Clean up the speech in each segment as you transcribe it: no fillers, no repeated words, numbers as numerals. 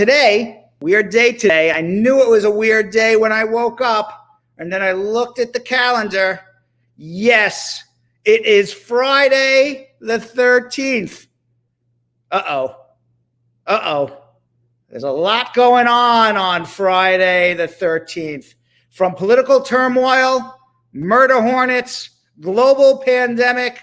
today, weird day today. I knew it was a weird day when I woke up, and then I looked at the calendar. Yes, it is Friday the 13th. Uh-oh. There's a lot going on Friday the 13th. From political turmoil, murder hornets, global pandemic,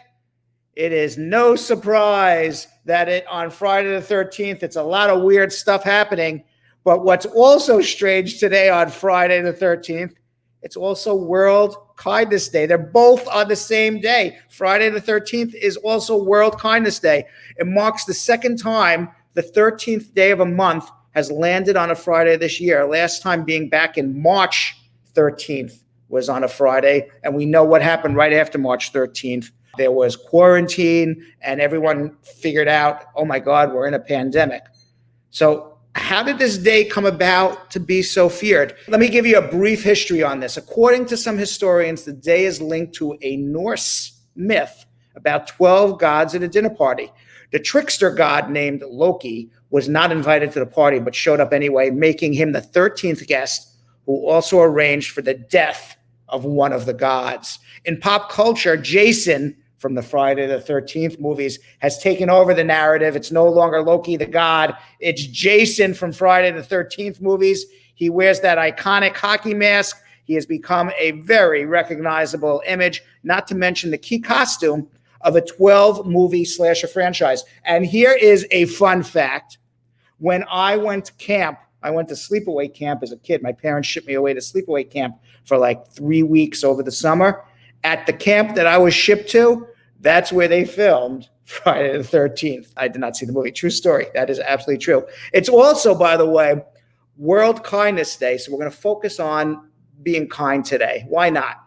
it is no surprise that on Friday the 13th, it's a lot of weird stuff happening. But what's also strange today on Friday the 13th, it's also World Kindness Day. They're both on the same day. Friday the 13th is also World Kindness Day. It marks the second time the 13th day of a month has landed on a Friday this year. Last time being back in March 13th was on a Friday. And we know what happened right after March 13th. There was quarantine and everyone figured out, oh my God, we're in a pandemic. So how did this day come about to be so feared? Let me give you a brief history on this. According to some historians, the day is linked to a Norse myth about 12 gods at a dinner party. The trickster god named Loki was not invited to the party, but showed up anyway, making him the 13th guest, who also arranged for the death of one of the gods. In pop culture, Jason from the Friday the 13th movies has taken over the narrative. It's no longer Loki the god. It's Jason from Friday the 13th movies. He wears that iconic hockey mask. He has become a very recognizable image, not to mention the key costume of a 12-movie slasher franchise. And here is a fun fact. When I went to camp, I went to sleepaway camp as a kid. My parents shipped me away to sleepaway camp for like 3 weeks over the summer. At the camp that I was shipped to, that's where they filmed Friday the 13th. I did not see the movie. True story. That is absolutely true. It's also, by the way, World Kindness Day. So we're going to focus on being kind today. Why not?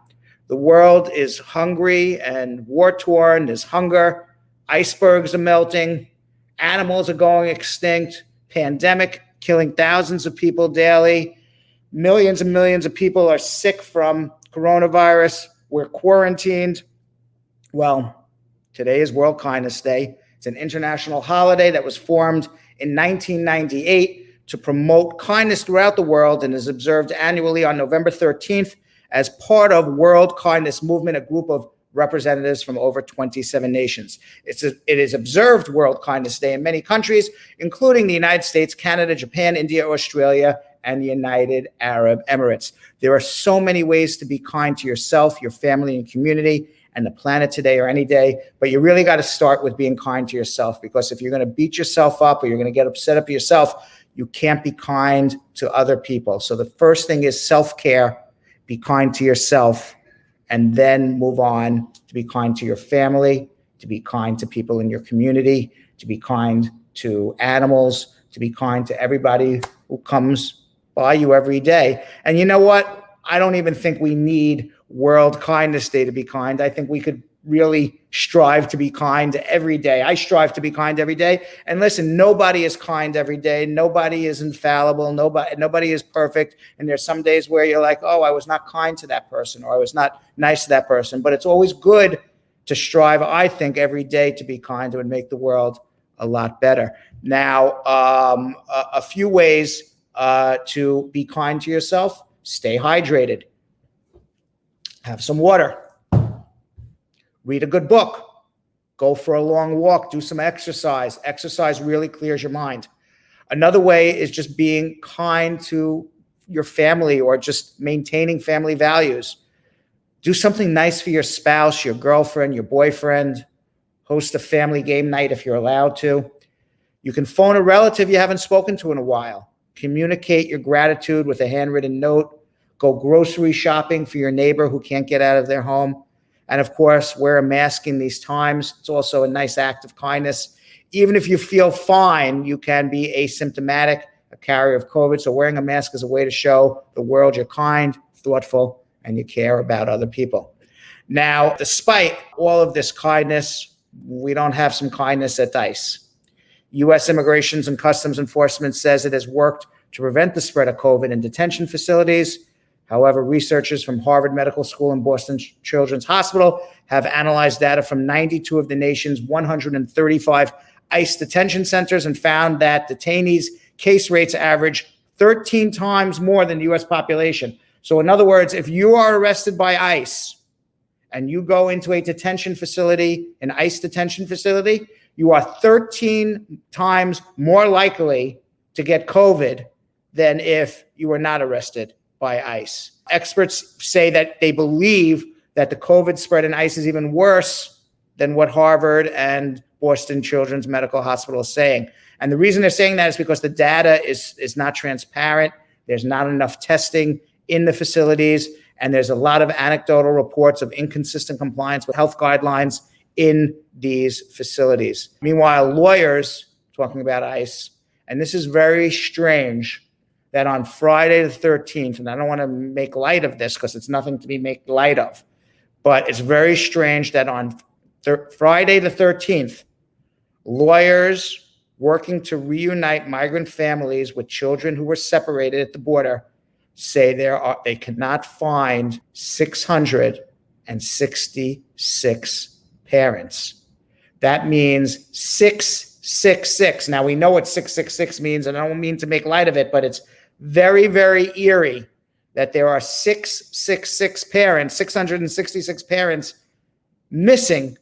The world is hungry and war-torn. There's hunger. Icebergs are melting. Animals are going extinct. Pandemic killing thousands of people daily. Millions and millions of people are sick from coronavirus. We're quarantined. Well, today is World Kindness Day. It's an international holiday that was formed in 1998 to promote kindness throughout the world and is observed annually on November 13th as part of World Kindness Movement, a group of representatives from over 27 nations. It is observed World Kindness Day in many countries, including the United States, Canada, Japan, India, Australia, and the United Arab Emirates. There are so many ways to be kind to yourself, your family, and community, and the planet today or any day, but you really got to start with being kind to yourself, because if you're going to beat yourself up or you're going to get upset at yourself, you can't be kind to other people. So the first thing is self-care. Be kind to yourself, and then move on to be kind to your family, to be kind to people in your community, to be kind to animals, to be kind to everybody who comes by you every day. And you know what? I don't even think we need World Kindness Day to be kind. I think we could really strive to be kind every day. I strive to be kind every day. And listen, nobody is kind every day. Nobody is infallible. Nobody is perfect. And there's some days where you're like, oh, I was not kind to that person, or I was not nice to that person. But it's always good to strive, I think, every day to be kind and make the world a lot better. Now, a few ways to be kind to yourself. Stay hydrated. Have some water. Read a good book. Go for a long walk. Do some exercise. Exercise really clears your mind. Another way is just being kind to your family, or just maintaining family values. Do something nice for your spouse, your girlfriend, your boyfriend. Host a family game night if you're allowed to. You can phone a relative you haven't spoken to in a while. Communicate your gratitude with a handwritten note. Go grocery shopping for your neighbor who can't get out of their home. And of course, wear a mask in these times. It's also a nice act of kindness. Even if you feel fine, you can be asymptomatic, a carrier of COVID. So wearing a mask is a way to show the world you're kind, thoughtful, and you care about other people. Now, despite all of this kindness, we don't have some kindness at ICE. U.S. Immigration and Customs Enforcement says it has worked to prevent the spread of COVID in detention facilities. However, researchers from Harvard Medical School and Boston Children's Hospital have analyzed data from 92 of the nation's 135 ICE detention centers and found that detainees case rates average 13 times more than the US population. So in other words, if you are arrested by ICE and you go into a detention facility, an ICE detention facility, you are 13 times more likely to get COVID than if you were not arrested by ICE. Experts say that they believe that the COVID spread in ICE is even worse than what Harvard and Boston Children's Medical Hospital is saying. And the reason they're saying that is because the data is not transparent. There's not enough testing in the facilities, and there's a lot of anecdotal reports of inconsistent compliance with health guidelines in these facilities. Meanwhile, lawyers, talking about ICE, and this is very strange, that on Friday the 13th, and I don't want to make light of this because it's nothing to be made light of, but it's very strange that on Friday the 13th, lawyers working to reunite migrant families with children who were separated at the border say they cannot find 666 parents. That means 666. Now we know what 666 means, and I don't mean to make light of it, but it's very, very eerie that there are 666 parents, 666 parents missing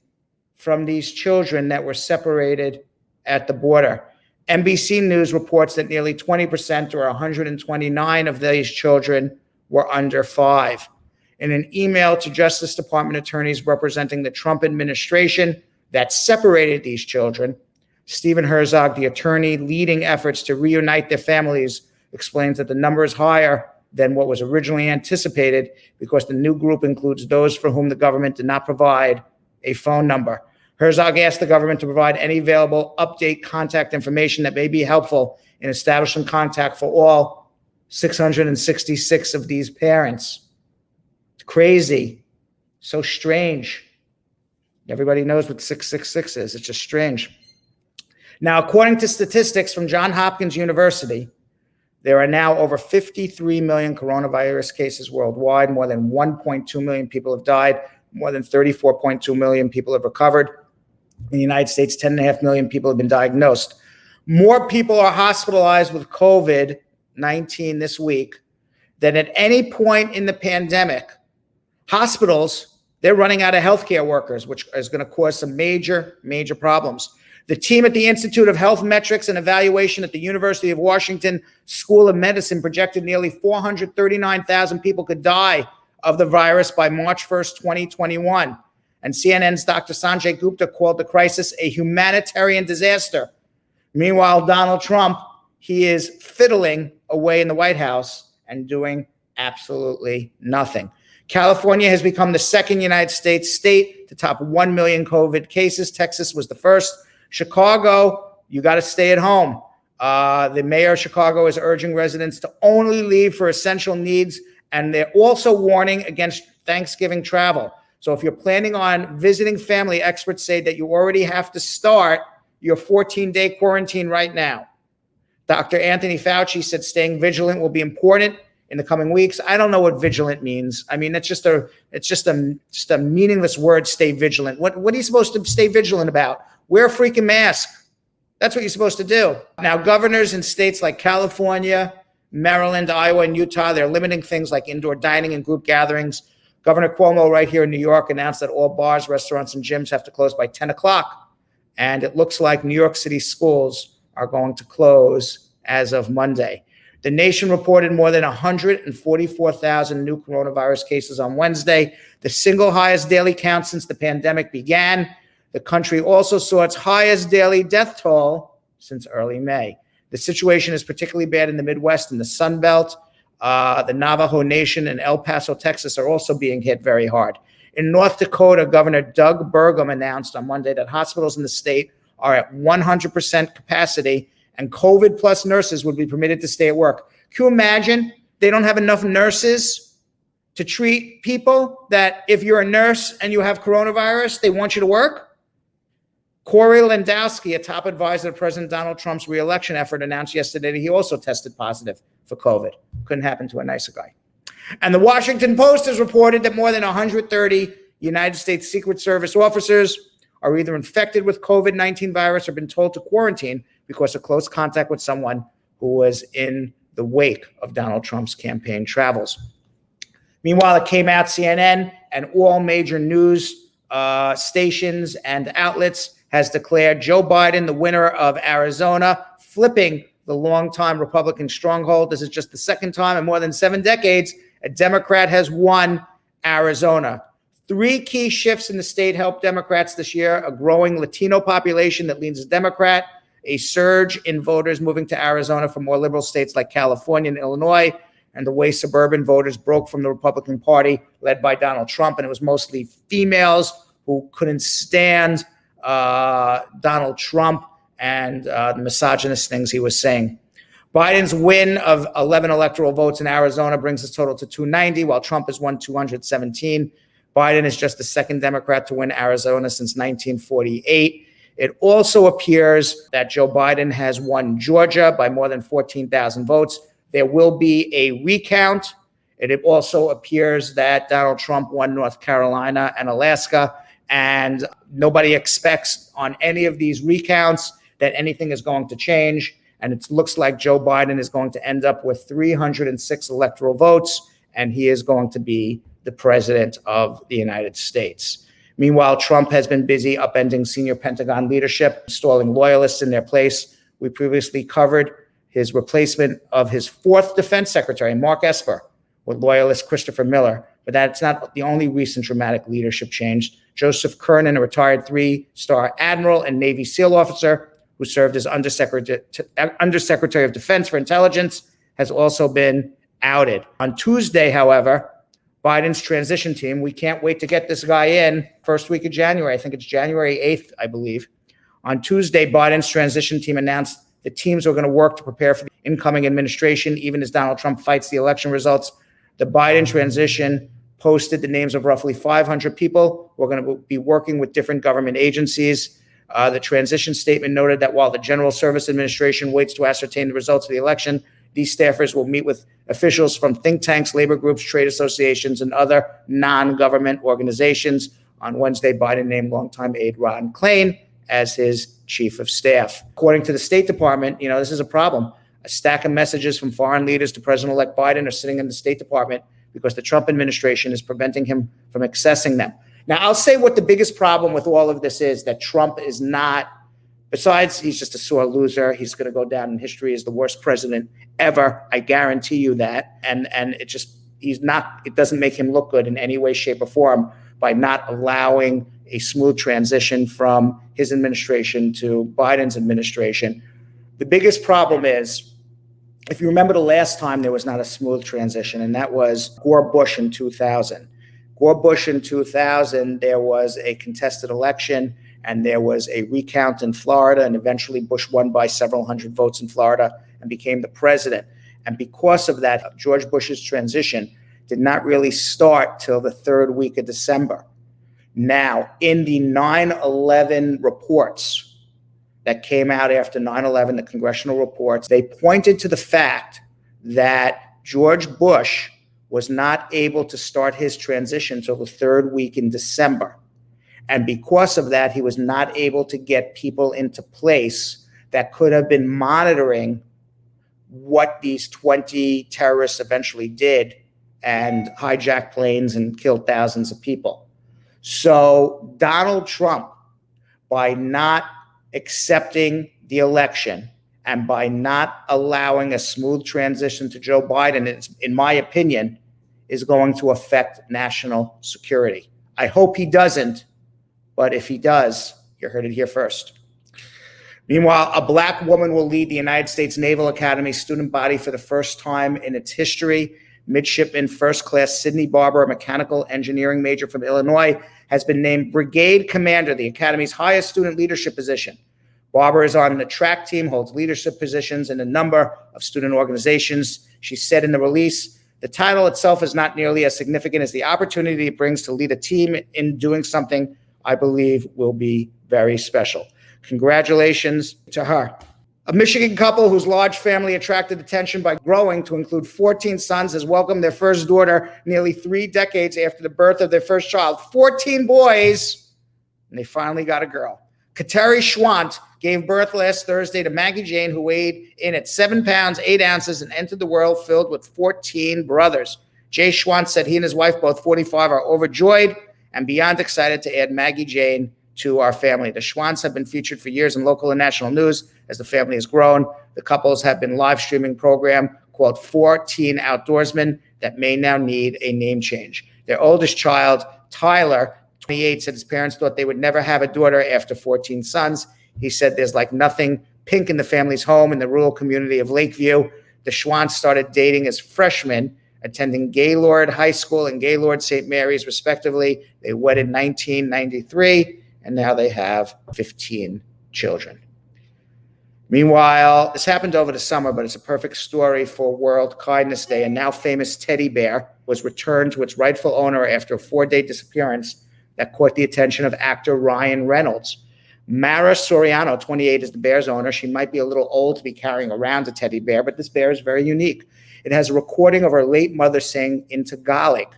from these children that were separated at the border. NBC News reports that nearly 20%, or 129 of these children, were under 5. In an email to Justice Department attorneys representing the Trump administration that separated these children, Stephen Herzog, the attorney leading efforts to reunite their families, explains that the number is higher than what was originally anticipated because the new group includes those for whom the government did not provide a phone number. Herzog asked the government to provide any available update contact information that may be helpful in establishing contact for all 666 of these parents. It's crazy. So strange. Everybody knows what 666 is. It's just strange. Now, according to statistics from Johns Hopkins University, there are now over 53 million coronavirus cases worldwide. More than 1.2 million people have died. More than 34.2 million people have recovered. In the United States, 10.5 million people have been diagnosed. More people are hospitalized with COVID-19 this week than at any point in the pandemic. Hospitals, they're running out of healthcare workers, which is going to cause some major, major problems. The team at the Institute of Health Metrics and Evaluation at the University of Washington School of Medicine projected nearly 439,000 people could die of the virus by March 1st, 2021. And CNN's Dr. Sanjay Gupta called the crisis a humanitarian disaster. Meanwhile, Donald Trump, he is fiddling away in the White House and doing absolutely nothing. California has become the second United States state to top 1 million COVID cases. Texas was the first. Chicago, you got to stay at home. The mayor of Chicago is urging residents to only leave for essential needs, and they're also warning against Thanksgiving travel. So if you're planning on visiting family, experts say that you already have to start your 14-day quarantine right now. Dr. Anthony Fauci said staying vigilant will be important in the coming weeks. I don't know what vigilant means. I mean, it's just a meaningless word, stay vigilant. What are you supposed to stay vigilant about? Wear a freaking mask. That's what you're supposed to do. Now, governors in states like California, Maryland, Iowa, and Utah, they're limiting things like indoor dining and group gatherings. Governor Cuomo right here in New York announced that all bars, restaurants, and gyms have to close by 10 o'clock. And it looks like New York City schools are going to close as of Monday. The nation reported more than 144,000 new coronavirus cases on Wednesday, the single highest daily count since the pandemic began. The country also saw its highest daily death toll since early May. The situation is particularly bad in the Midwest and the Sun Belt. The Navajo Nation and El Paso, Texas are also being hit very hard. In North Dakota, Governor Doug Burgum announced on Monday that hospitals in the state are at 100% capacity and COVID plus nurses would be permitted to stay at work. Can you imagine? They don't have enough nurses to treat people that if you're a nurse and you have coronavirus, they want you to work? Corey Lewandowski, a top advisor to President Donald Trump's reelection effort, announced yesterday that he also tested positive for COVID. Couldn't happen to a nicer guy. And the Washington Post has reported that more than 130 United States Secret Service officers are either infected with COVID-19 virus or been told to quarantine because of close contact with someone who was in the wake of Donald Trump's campaign travels. Meanwhile, it came out, CNN and all major news stations and outlets has declared Joe Biden the winner of Arizona, flipping the longtime Republican stronghold. This is just the second time in more than 7 decades a Democrat has won Arizona. 3 key shifts in the state helped Democrats this year: a growing Latino population that leans Democrat, a surge in voters moving to Arizona from more liberal states like California and Illinois, and the way suburban voters broke from the Republican Party led by Donald Trump. And it was mostly females who couldn't stand Donald Trump and the misogynist things he was saying. Biden's win of 11 electoral votes in Arizona brings his total to 290, while Trump has won 217. Biden is just the second Democrat to win Arizona since 1948. It also appears that Joe Biden has won Georgia by more than 14,000 votes. There will be a recount. It also appears that Donald Trump won North Carolina and Alaska, and nobody expects on any of these recounts that anything is going to change. And it looks like Joe Biden is going to end up with 306 electoral votes, and he is going to be the president of the United States. Meanwhile, Trump has been busy upending senior Pentagon leadership, installing loyalists in their place. We previously covered his replacement of his 4th defense secretary, Mark Esper, with loyalist Christopher Miller. But that's not the only recent dramatic leadership change. Joseph Kernan, a retired 3-star admiral and Navy SEAL officer who served as Undersecretary of Defense for Intelligence, has also been outed. On Tuesday, however, Biden's transition team, we can't wait to get this guy in first week of January. I think it's January 8th, I believe. On Tuesday, Biden's transition team announced the teams are going to work to prepare for the incoming administration, even as Donald Trump fights the election results. The Biden transition posted the names of roughly 500 people who are going to be working with different government agencies. The transition statement noted that while the General Service Administration waits to ascertain the results of the election, these staffers will meet with officials from think tanks, labor groups, trade associations, and other non-government organizations. On Wednesday, Biden named longtime aide Ron Klain as his chief of staff. According to the State Department, this is a problem. A stack of messages from foreign leaders to President-elect Biden are sitting in the State Department because the Trump administration is preventing him from accessing them. Now, I'll say what the biggest problem with all of this is, that Trump is not, besides he's just a sore loser, he's going to go down in history as the worst president ever. I guarantee you that. And it doesn't make him look good in any way, shape, or form by not allowing a smooth transition from his administration to Biden's administration. The biggest problem is, if you remember the last time there was not a smooth transition, and that was Gore-Bush in 2000. Gore-Bush in 2000, there was a contested election and there was a recount in Florida, and eventually Bush won by several hundred votes in Florida and became the president. And because of that, George Bush's transition did not really start till the 3rd week of December. Now, in the 9/11 reports that came out after 9/11, the congressional reports, they pointed to the fact that George Bush was not able to start his transition until the 3rd week in December. And because of that, he was not able to get people into place that could have been monitoring what these 20 terrorists eventually did and hijacked planes and killed thousands of people. So Donald Trump, by not accepting the election and by not allowing a smooth transition to Joe Biden, in my opinion, is going to affect national security. I hope he doesn't, but if he does, you heard it here first. Meanwhile, a Black woman will lead the United States Naval Academy student body for the first time in its history. Midshipman First Class Sydney Barber, a mechanical engineering major from Illinois, has been named Brigade Commander, the Academy's highest student leadership position. Barber is on the track team, holds leadership positions in a number of student organizations. She said in the release, "The title itself is not nearly as significant as the opportunity it brings to lead a team in doing something I believe will be very special." Congratulations to her. A Michigan couple whose large family attracted attention by growing to include 14 sons has welcomed their first daughter nearly 3 decades after the birth of their first child. 14 boys, and they finally got a girl. Kateri Schwant gave birth last Thursday to Maggie Jane, who weighed in at 7 pounds, 8 ounces, and entered the world filled with 14 brothers. Jay Schwant said he and his wife, both 45, are overjoyed and beyond excited to add Maggie Jane to our family. The Schwants have been featured for years in local and national news as the family has grown. The couples have been live streaming a program called 14 Outdoorsmen that may now need a name change. Their oldest child, Tyler, 28, said his parents thought they would never have a daughter after 14 sons. He said there's like nothing pink in the family's home in the rural community of Lakeview. The Schwants started dating as freshmen, attending Gaylord High School and Gaylord St. Mary's, respectively. They wedded in 1993, and now they have 15 children. Meanwhile, this happened over the summer, but it's a perfect story for World Kindness Day. A now famous teddy bear was returned to its rightful owner after a 4-day disappearance that caught the attention of actor Ryan Reynolds. Mara Soriano, 28, is the bear's owner. She might be a little old to be carrying around a teddy bear, but this bear is very unique. It has a recording of her late mother saying in Tagalog,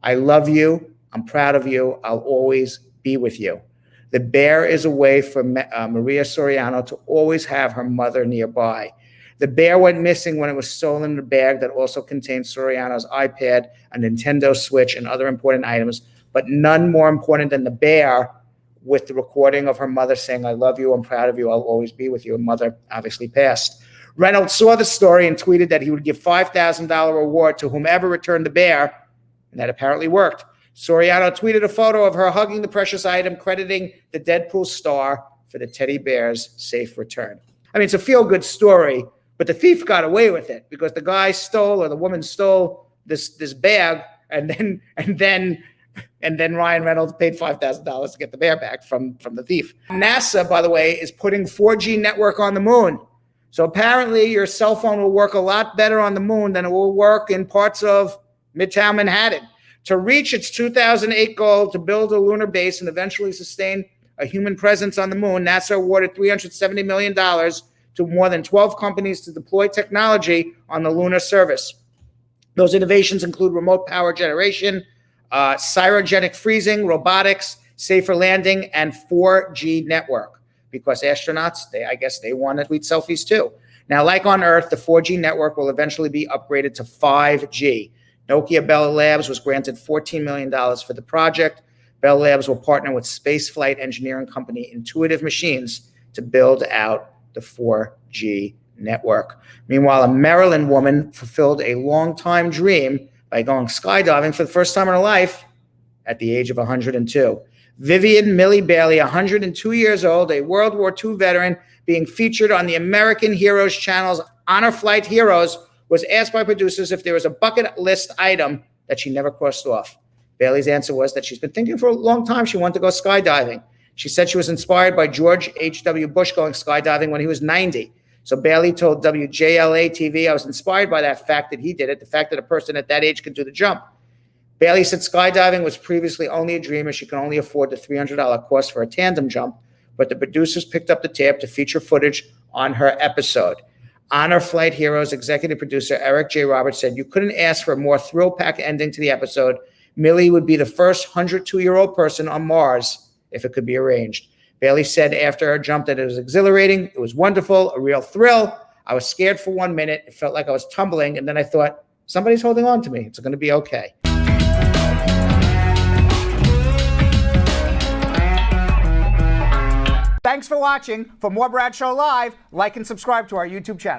"I love you, I'm proud of you, I'll always be with you." The bear is a way for Maria Soriano to always have her mother nearby. The bear went missing when it was stolen in a bag that also contained Soriano's iPad, a Nintendo Switch, and other important items, but none more important than the bear with the recording of her mother saying, "I love you, I'm proud of you, I'll always be with you." Her mother obviously passed. Reynolds saw the story and tweeted that he would give $5,000 reward to whomever returned the bear, and that apparently worked. Soriano tweeted a photo of her hugging the precious item, crediting the Deadpool star for the teddy bear's safe return. I mean, it's a feel-good story, but the thief got away with it because the guy stole, or the woman stole this bag, and then Ryan Reynolds paid $5,000 to get the bear back from the thief. NASA, by the way, is putting 4G network on the moon. So apparently your cell phone will work a lot better on the moon than it will work in parts of Midtown Manhattan. To reach its 2008 goal to build a lunar base and eventually sustain a human presence on the moon, NASA awarded $370 million to more than 12 companies to deploy technology on the lunar surface. Those innovations include remote power generation, cryogenic freezing, robotics, safer landing, and 4G network. Because astronauts, I guess they want to tweet selfies too. Now, like on Earth, the 4G network will eventually be upgraded to 5G. Nokia Bell Labs was granted $14 million for the project. Bell Labs will partner with spaceflight engineering company Intuitive Machines to build out the 4G network. Meanwhile, a Maryland woman fulfilled a long-time dream by going skydiving for the first time in her life at the age of 102. Vivian Millie Bailey, 102 years old, a World War II veteran, being featured on the American Heroes channel's Honor Flight Heroes, was asked by producers if there was a bucket list item that she never crossed off. Bailey's answer was that she's been thinking for a long time she wanted to go skydiving. She said she was inspired by George H.W. Bush going skydiving when he was 90. So Bailey told WJLA TV, "I was inspired by that fact that he did it, the fact that a person at that age could do the jump." Bailey said skydiving was previously only a dream as she could only afford the $300 cost for a tandem jump, but the producers picked up the tab to feature footage on her episode. Honor Flight Heroes executive producer Eric J. Roberts said, "You couldn't ask for a more thrill-packed ending to the episode. Millie would be the first 102-year-old person on Mars if it could be arranged." Bailey said after her jump that it was exhilarating, it was wonderful, a real thrill. I was scared for 1 minute. It felt like I was tumbling, and then I thought, somebody's holding on to me. It's going to be okay. Thanks for watching. For more Brad Show Live, like and subscribe to our YouTube channel.